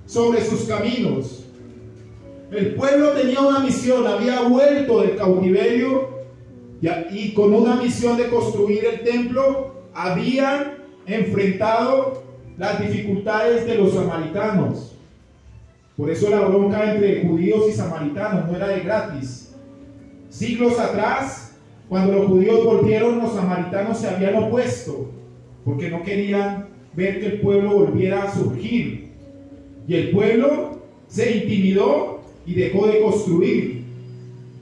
sobre sus caminos. El pueblo tenía una misión, había vuelto del cautiverio y con una misión de construir el templo habían enfrentado las dificultades de los samaritanos. Por eso la bronca entre judíos y samaritanos no era de gratis. Siglos atrás, cuando los judíos volvieron, los samaritanos se habían opuesto porque no querían ver que el pueblo volviera a surgir. Y el pueblo se intimidó y dejó de construir.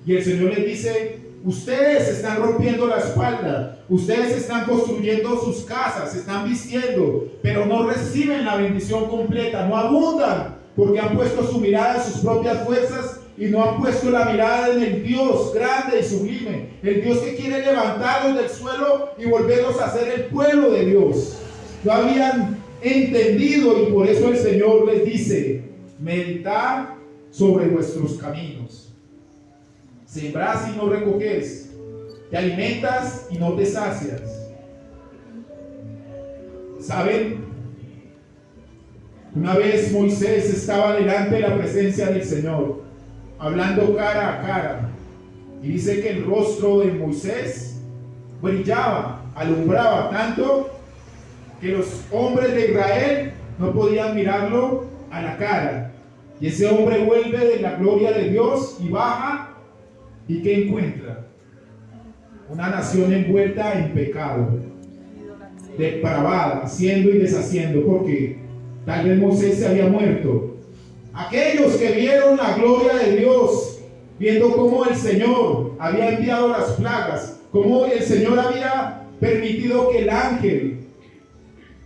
Y el Señor les dice: ustedes están rompiendo la espalda, ustedes están construyendo sus casas, se están vistiendo, pero no reciben la bendición completa, no abundan, porque han puesto su mirada en sus propias fuerzas y no han puesto la mirada en el Dios grande y sublime, el Dios que quiere levantarlos del suelo y volverlos a ser el pueblo de Dios. No habían entendido, y por eso el Señor les dice: meditad sobre vuestros caminos. Sembrás y no recoges, te alimentas y no te sacias. ¿Saben? Una vez Moisés estaba delante de la presencia del Señor, hablando cara a cara, y dice que el rostro de Moisés brillaba, alumbraba tanto que los hombres de Israel no podían mirarlo a la cara. Y ese hombre vuelve de la gloria de Dios y baja, ¿y qué encuentra? Una nación envuelta en pecado, depravada, haciendo y deshaciendo, porque tal vez Moisés se había muerto. Aquellos que vieron la gloria de Dios, viendo cómo el Señor había enviado las plagas, cómo el Señor había permitido que el ángel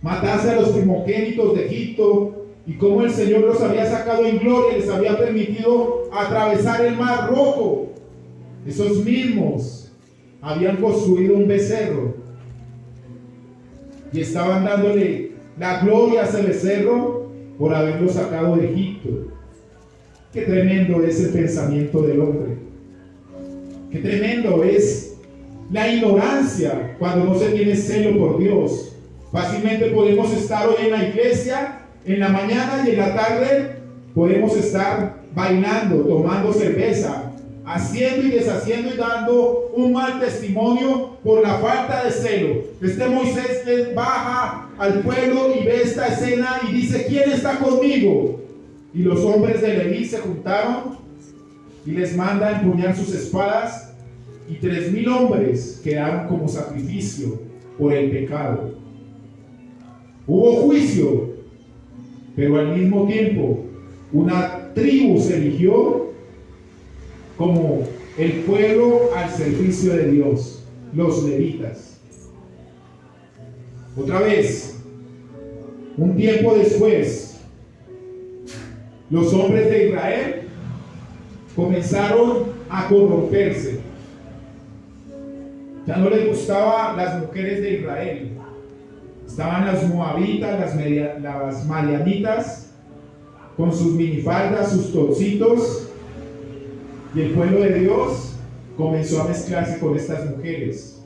matase a los primogénitos de Egipto, y cómo el Señor los había sacado en gloria y les había permitido atravesar el mar rojo. Esos mismos habían construido un becerro y estaban dándole la gloria a ese becerro por haberlo sacado de Egipto. Qué tremendo es el pensamiento del hombre. Qué tremendo es la ignorancia cuando no se tiene celo por Dios. Fácilmente podemos estar hoy en la iglesia, en la mañana y en la tarde podemos estar bailando, tomando cerveza, haciendo y deshaciendo y dando un mal testimonio por la falta de celo. Este Moisés baja al pueblo y ve esta escena y dice: ¿quién está conmigo? Y los hombres de Leví se juntaron y les manda a empuñar sus espadas, y 3,000 hombres quedaron como sacrificio por el pecado. Hubo juicio, pero al mismo tiempo una tribu se eligió como el pueblo al servicio de Dios, los levitas. Otra vez, un tiempo después, los hombres de Israel comenzaron a corromperse. Ya no les gustaban las mujeres de Israel. Estaban las moabitas, las madianitas, con sus minifaldas, sus torcitos, y el pueblo de Dios comenzó a mezclarse con estas mujeres.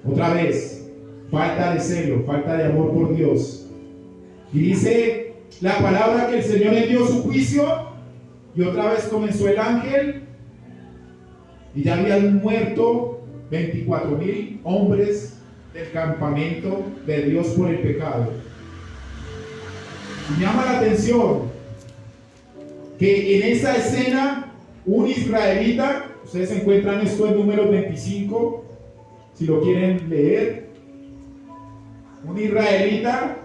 Otra vez, falta de celo, falta de amor por Dios. Y dice la palabra que el Señor envió su juicio, y otra vez comenzó el ángel, y ya habían muerto 24,000 hombres del campamento de Dios por el pecado. Y llama la atención que en esa escena un israelita, ustedes encuentran esto en Números 25, si lo quieren leer, un israelita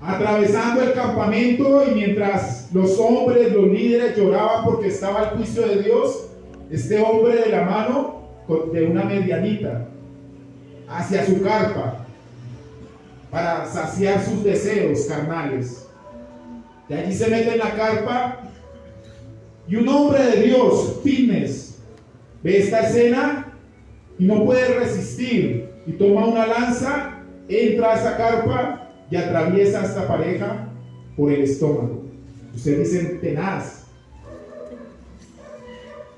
atravesando el campamento, y mientras los hombres, los líderes lloraban porque estaba el juicio de Dios, este hombre de la mano de una medianita hacia su carpa para saciar sus deseos carnales. De allí se mete en la carpa, y un hombre de Dios, Finnes, ve esta escena y no puede resistir, y toma una lanza, entra a esa carpa y atraviesa a esta pareja por el estómago. Ustedes dicen: tenaz.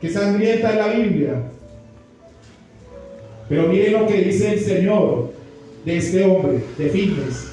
Qué sangrienta es la Biblia. Pero miren lo que dice el Señor de este hombre, de Finnes.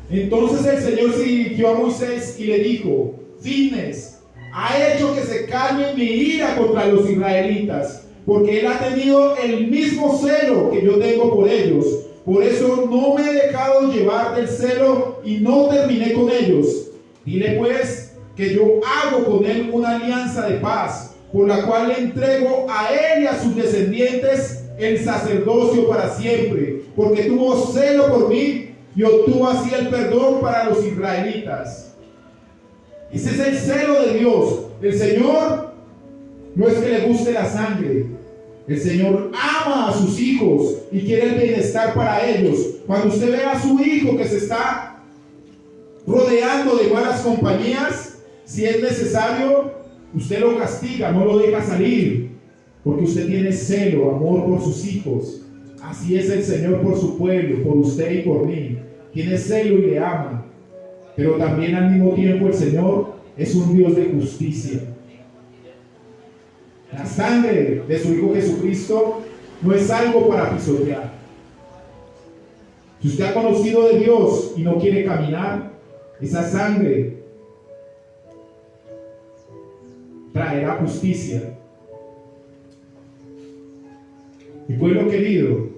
Entonces el Señor se dirigió a Moisés y le dijo: Finnes ha hecho que se calme mi ira contra los israelitas, porque él ha tenido el mismo celo que yo tengo por ellos. Por eso no me he dejado llevar del celo y no terminé con ellos. Dile pues que yo hago con él una alianza de paz, por la cual le entrego a él y a sus descendientes el sacerdocio para siempre, porque tuvo celo por mí y obtuvo así el perdón para los israelitas. Ese es el celo de Dios. El Señor no es que le guste la sangre. El Señor ama a sus hijos y quiere el bienestar para ellos. Cuando usted ve a su hijo que se está rodeando de malas compañías, si es necesario, usted lo castiga, no lo deja salir, porque usted tiene celo, amor por sus hijos. Así es el Señor por su pueblo, por usted y por mí. Tiene celo y le ama. Pero también al mismo tiempo el Señor es un Dios de justicia. La sangre de su Hijo Jesucristo no es algo para pisotear. Si usted ha conocido de Dios y no quiere caminar, esa sangre traerá justicia. Mi pueblo querido,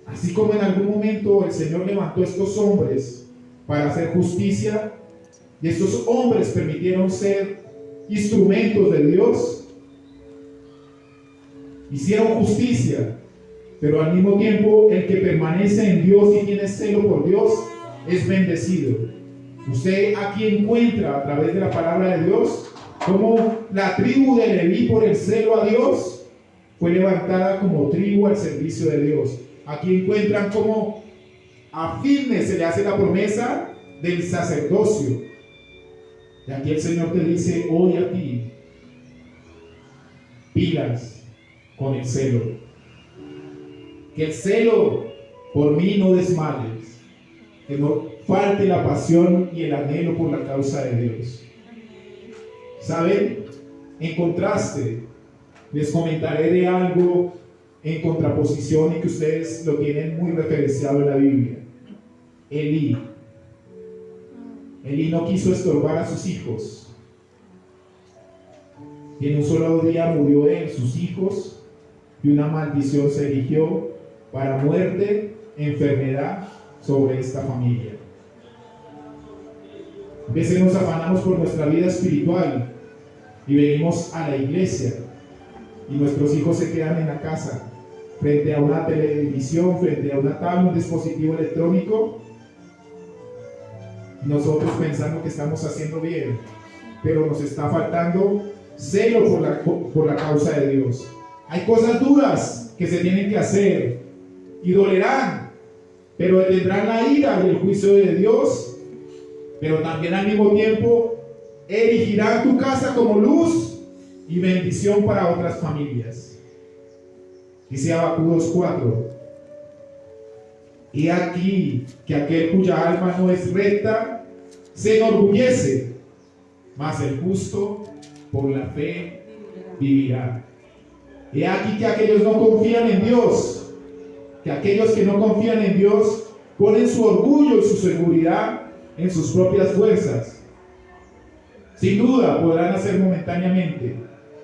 así como en algún momento el Señor levantó a estos hombres para hacer justicia, y estos hombres permitieron ser instrumentos de Dios, hicieron justicia, pero al mismo tiempo el que permanece en Dios y tiene celo por Dios es bendecido. Usted aquí encuentra a través de la palabra de Dios como la tribu de Leví, por el celo a Dios, fue levantada como tribu al servicio de Dios. Aquí encuentran como a Finnes se le hace la promesa del sacerdocio. Y aquí el Señor te dice hoy a ti: pilas con el celo. Que el celo por mí no desmayes, que no falte la pasión y el anhelo por la causa de Dios. ¿Saben? En contraste, les comentaré de algo en contraposición y que ustedes lo tienen muy referenciado en la Biblia. Elí no quiso estorbar a sus hijos. Y en un solo día murió él, sus hijos, y una maldición se erigió para muerte, enfermedad sobre esta familia. A veces nos afanamos por nuestra vida espiritual y venimos a la iglesia y nuestros hijos se quedan en la casa frente a una televisión, frente a una tablet, un dispositivo electrónico, y nosotros pensando que estamos haciendo bien, pero nos está faltando celo por la causa de Dios. Hay cosas duras que se tienen que hacer y dolerán, pero tendrán la ira y el juicio de Dios, pero también al mismo tiempo erigirán tu casa como luz y bendición para otras familias. Dice Habacuc 2:4: y aquí que aquel cuya alma no es recta se enorgullece, mas el justo por la fe vivirá. Y aquí que aquellos no confían en Dios, que aquellos que no confían en Dios ponen su orgullo y su seguridad en sus propias fuerzas. Sin duda podrán hacer momentáneamente,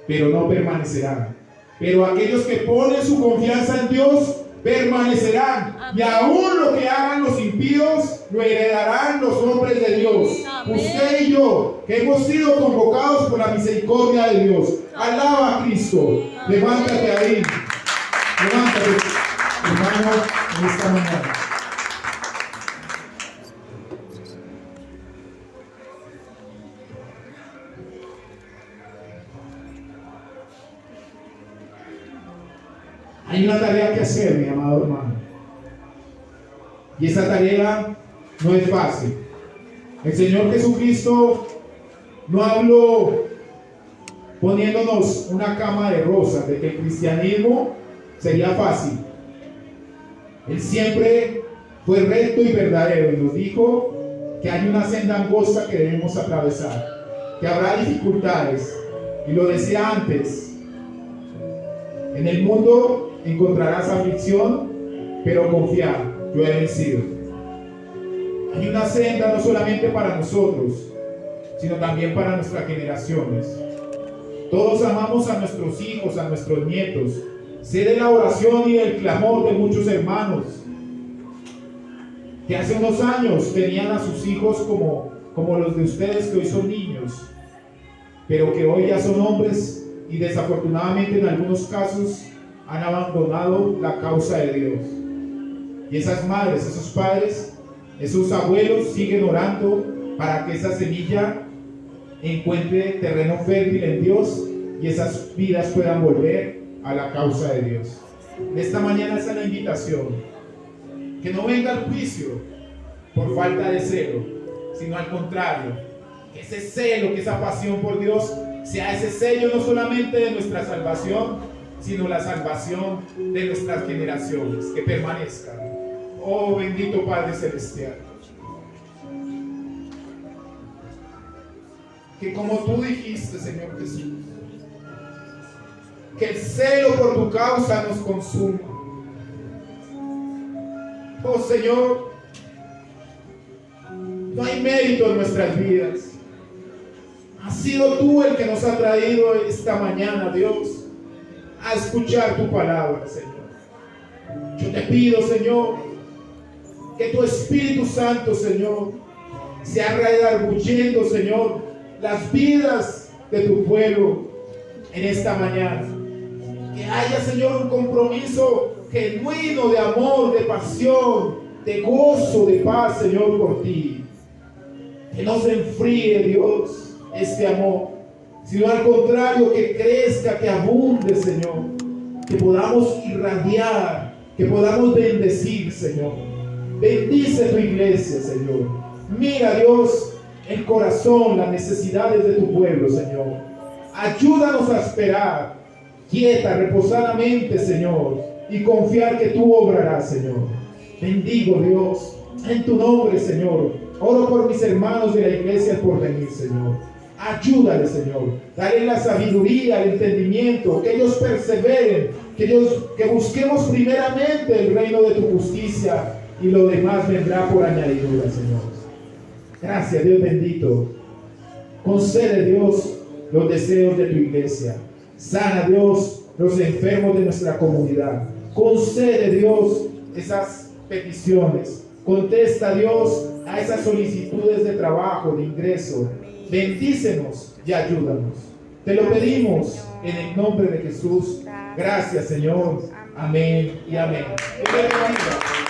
pero no permanecerán. Pero aquellos que ponen su confianza en Dios permanecerán. Amén. Y aún lo que hagan los impíos lo heredarán los hombres de Dios. Amén. Usted y yo, que hemos sido convocados por la misericordia de Dios. Alaba a Cristo. Amén. Levántate ahí. Levántate, hermano, en esta mañana. Hay una tarea que hacer, mi amado hermano. Y esa tarea no es fácil. El Señor Jesucristo no habló poniéndonos una cama de rosas, de que el cristianismo sería fácil. Él siempre fue recto y verdadero y nos dijo que hay una senda angosta que debemos atravesar, que habrá dificultades. Y lo decía antes: en el mundo encontrarás aflicción, pero confía, yo he vencido. Hay una senda no solamente para nosotros, sino también para nuestras generaciones. Todos amamos a nuestros hijos, a nuestros nietos. Sé de la oración y del clamor de muchos hermanos que hace unos años tenían a sus hijos como los de ustedes, que hoy son niños, pero que hoy ya son hombres y desafortunadamente en algunos casos han abandonado la causa de Dios. Y esas madres, esos padres, esos abuelos siguen orando para que esa semilla encuentre terreno fértil en Dios y esas vidas puedan volver a la causa de Dios. Esta mañana esa es la invitación: que no venga el juicio por falta de celo, sino al contrario, que ese celo, que esa pasión por Dios sea ese sello no solamente de nuestra salvación, sino la salvación de nuestras generaciones, que permanezcan. Oh bendito Padre Celestial, que como tú dijiste, Señor Jesús, que el celo por tu causa nos consuma. Oh Señor, no hay mérito en nuestras vidas. Has sido tú el que nos ha traído esta mañana, Dios, a escuchar tu palabra, Señor. Yo te pido, Señor, que tu Espíritu Santo, Señor, sea redarguyendo, Señor, las vidas de tu pueblo en esta mañana. Que haya, Señor, un compromiso genuino de amor, de pasión, de gozo, de paz, Señor, por ti. Que no se enfríe, Dios, este amor, sino al contrario, que crezca, que abunde, Señor. Que podamos irradiar, que podamos bendecir, Señor. Bendice tu iglesia, Señor. Mira, Dios, el corazón, las necesidades de tu pueblo, Señor. Ayúdanos a esperar quieta, reposadamente, Señor, y confiar que tú obrarás, Señor. Bendigo, Dios, en tu nombre, Señor. Oro por mis hermanos de la iglesia por venir, Señor. Ayúdale, Señor. Dale la sabiduría, el entendimiento, que ellos perseveren, que busquemos primeramente el reino de tu justicia y lo demás vendrá por añadidura, Señor. Gracias, Dios bendito. Concede, Dios, los deseos de tu iglesia. Sana, Dios, los enfermos de nuestra comunidad. Concede, Dios, esas peticiones. Contesta, Dios, a esas solicitudes de trabajo, de ingreso. Bendícenos y ayúdanos. Te lo pedimos en el nombre de Jesús. Gracias, Señor. Amén y amén. Dios te bendiga.